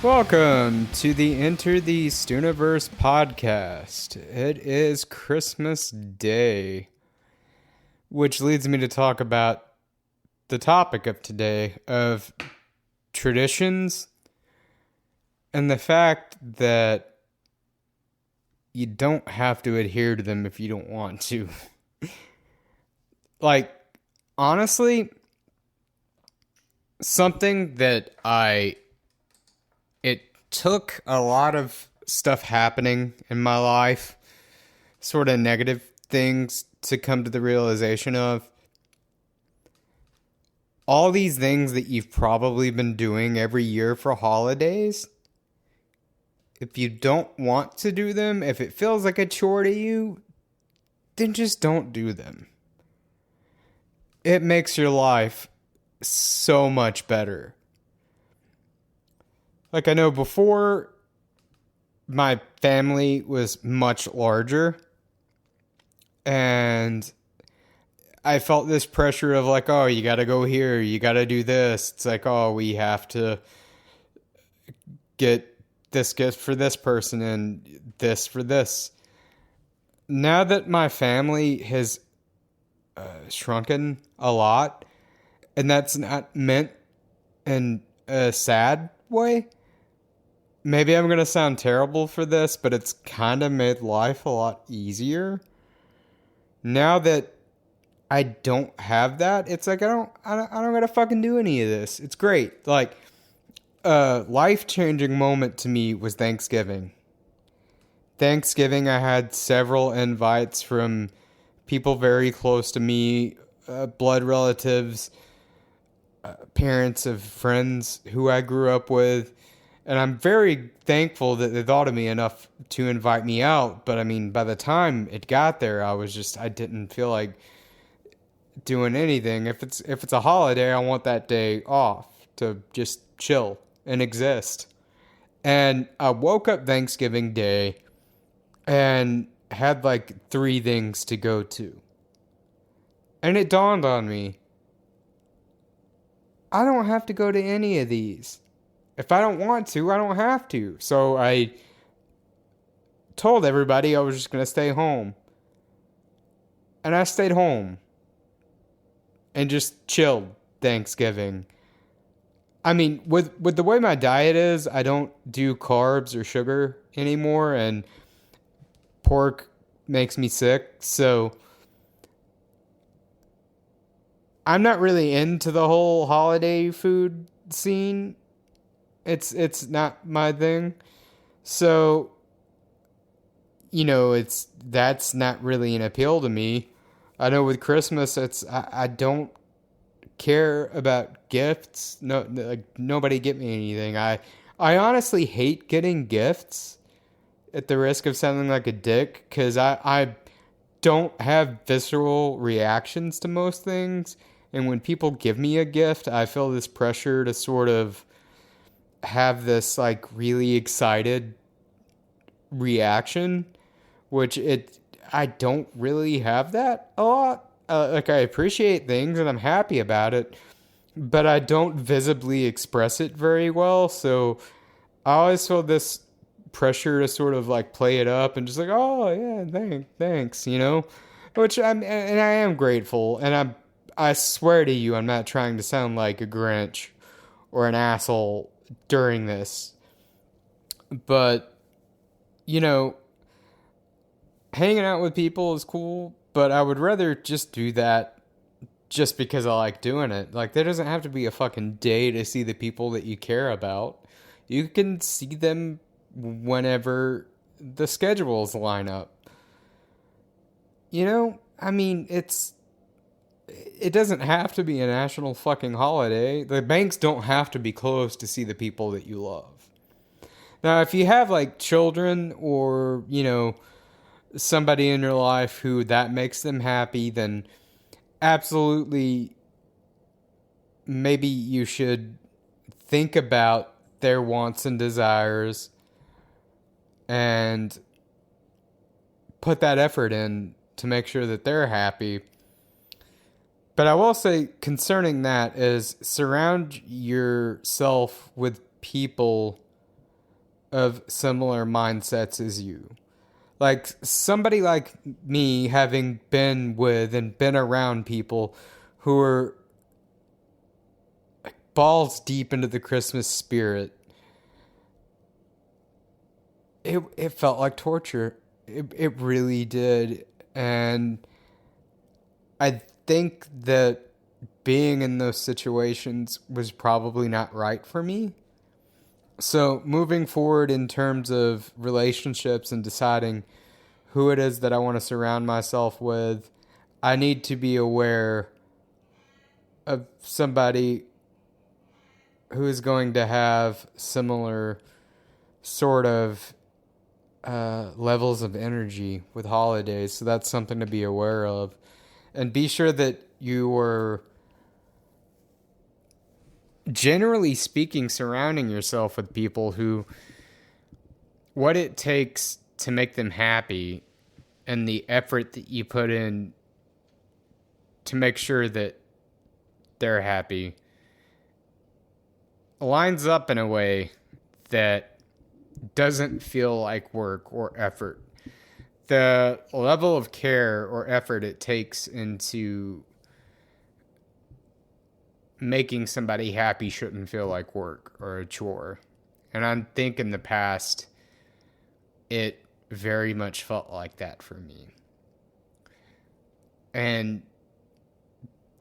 Welcome to the Enter the Stuniverse podcast. It is Christmas Day, which leads me to talk about the topic of today of traditions and the fact that you don't have to adhere to them if you don't want to. Like, honestly, something that it took a lot of stuff happening in my life, sort of negative things, to come to the realization of all these things that you've probably been doing every year for holidays. If you don't want to do them, if it feels like a chore to you, then just don't do them. It makes your life so much better. Like, I know before, my family was much larger, and I felt this pressure of like, oh, you gotta go here, you gotta do this. It's like, oh, we have to get this gift for this person and this for this. Now that my family has shrunken a lot, and that's not meant in a sad way. Maybe I'm going to sound terrible for this, but it's kind of made life a lot easier. Now that I don't have that, it's like I don't gotta fucking do any of this. It's great. Like, a life-changing moment to me was Thanksgiving. Thanksgiving, I had several invites from people very close to me, blood relatives, parents of friends who I grew up with. And I'm very thankful that they thought of me enough to invite me out. But I mean, by the time it got there, I didn't feel like doing anything. If it's a holiday, I want that day off to just chill and exist. And I woke up Thanksgiving Day and had like 3 things to go to. And it dawned on me, I don't have to go to any of these. If I don't want to, I don't have to. So I told everybody I was just going to stay home. And I stayed home. And just chilled Thanksgiving. I mean, with the way my diet is, I don't do carbs or sugar anymore. And pork makes me sick. So I'm not really into the whole holiday food scene. It's not my thing. So, that's not really an appeal to me. I know with Christmas, I don't care about gifts. No, like, nobody get me anything. I honestly hate getting gifts, at the risk of sounding like a dick, because I don't have visceral reactions to most things. And when people give me a gift, I feel this pressure to sort of have this like really excited reaction, which I don't really have that a lot. Like, I appreciate things and I'm happy about it, but I don't visibly express it very well. So I always feel this pressure to sort of like play it up and just like, oh yeah, thanks, which I am grateful, and I swear to you, I'm not trying to sound like a Grinch or an asshole during this, but hanging out with people is cool, but I would rather just do that just because I like doing it. Like, there doesn't have to be a fucking day to see the people that you care about. You can see them whenever the schedules line up. I mean, it doesn't have to be a national fucking holiday. The banks don't have to be closed to see the people that you love. Now, if you have like children or, somebody in your life who that makes them happy, then absolutely maybe you should think about their wants and desires and put that effort in to make sure that they're happy. But I will say, concerning that, is surround yourself with people of similar mindsets as you. Like somebody like me, having been with and been around people who are balls deep into the Christmas spirit, it felt like torture. It really did. And I think that being in those situations was probably not right for me. So moving forward in terms of relationships and deciding who it is that I want to surround myself with, I need to be aware of somebody who is going to have similar sort of levels of energy with holidays. So that's something to be aware of. And be sure that you are, generally speaking, surrounding yourself with people who, what it takes to make them happy and the effort that you put in to make sure that they're happy lines up in a way that doesn't feel like work or effort. The level of care or effort it takes into making somebody happy shouldn't feel like work or a chore. And I think in the past, it very much felt like that for me. And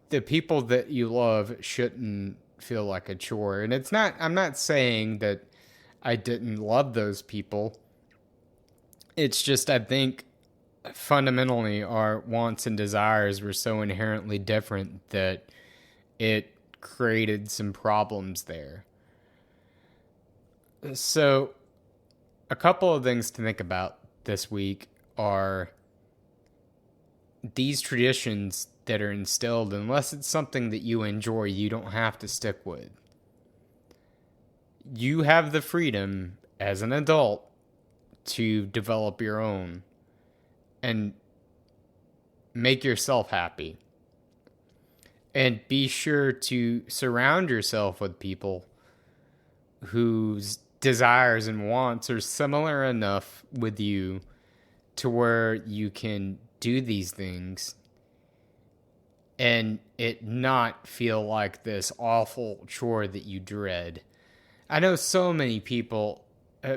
the people that you love shouldn't feel like a chore. And I'm not saying that I didn't love those people. It's just, I think fundamentally our wants and desires were so inherently different that it created some problems there. So a couple of things to think about this week are these traditions that are instilled, unless it's something that you enjoy, you don't have to stick with. You have the freedom as an adult to develop your own and make yourself happy. And be sure to surround yourself with people whose desires and wants are similar enough with you to where you can do these things and it not feel like this awful chore that you dread. I know so many people,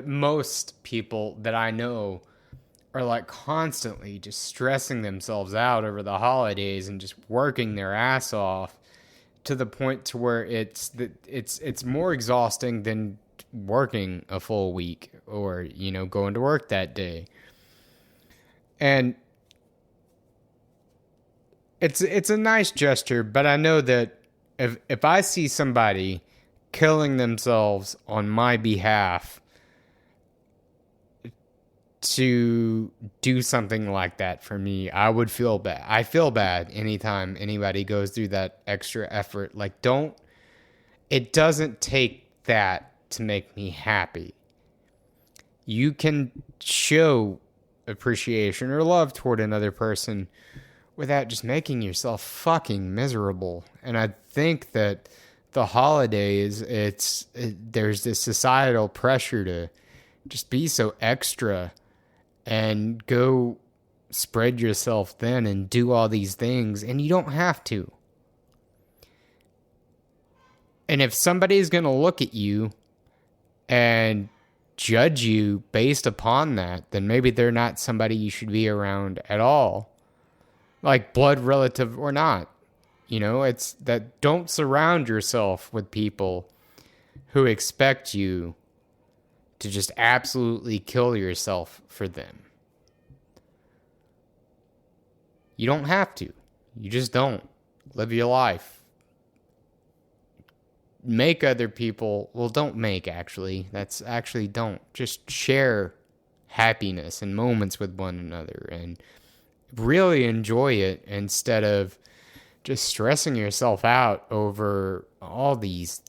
most people that I know are like constantly just stressing themselves out over the holidays and just working their ass off to the point to where it's more exhausting than working a full week or, going to work that day. And it's a nice gesture, but I know that if I see somebody killing themselves on my behalf to do something like that for me, I would feel bad. I feel bad anytime anybody goes through that extra effort. Like, it doesn't take that to make me happy. You can show appreciation or love toward another person without just making yourself fucking miserable. And I think that the holidays, there's this societal pressure to just be so extra and go spread yourself thin and do all these things, and you don't have to. And if somebody's going to look at you and judge you based upon that, then maybe they're not somebody you should be around at all. Like, blood relative or not. It's that, don't surround yourself with people who expect you to just absolutely kill yourself for them. You don't have to. You just don't. Live your life. Make other people, don't make actually. Don't. Just share happiness and moments with one another and really enjoy it instead of just stressing yourself out over all these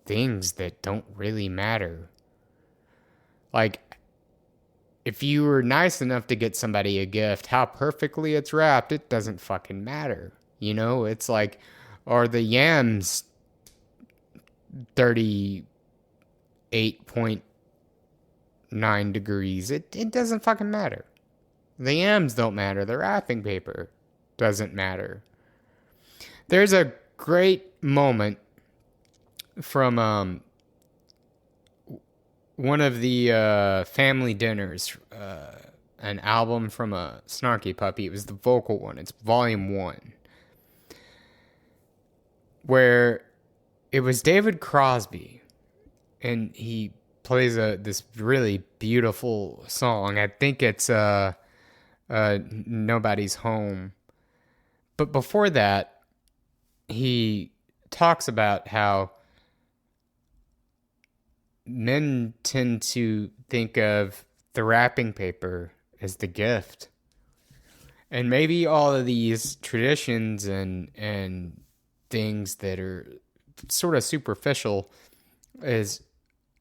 things that don't really matter. Like, if you were nice enough to get somebody a gift, how perfectly it's wrapped, it doesn't fucking matter. It's like, are the yams 38.8 9 degrees. It doesn't fucking matter. The M's don't matter. The wrapping paper doesn't matter. There's a great moment from one of the family dinners, an album from a Snarky Puppy. It was the vocal one. It's volume 1. Where it was David Crosby, and he plays this really beautiful song. I think it's Nobody's Home. But before that, he talks about how men tend to think of the wrapping paper as the gift. And maybe all of these traditions and things that are sort of superficial is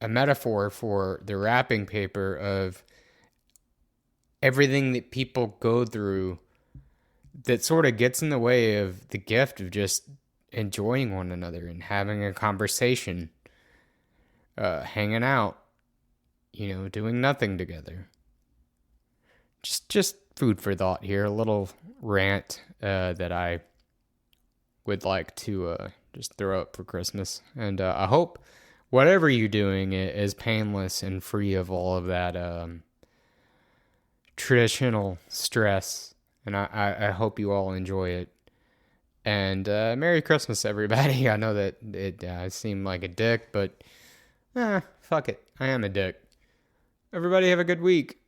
a metaphor for the wrapping paper of everything that people go through that sort of gets in the way of the gift of just enjoying one another and having a conversation, hanging out, doing nothing together. Just food for thought here, a little rant that I would like to just throw up for Christmas. And I hope whatever you're doing is painless and free of all of that traditional stress. And I hope you all enjoy it. And Merry Christmas, everybody. I know that it seemed like a dick, but fuck it. I am a dick. Everybody have a good week.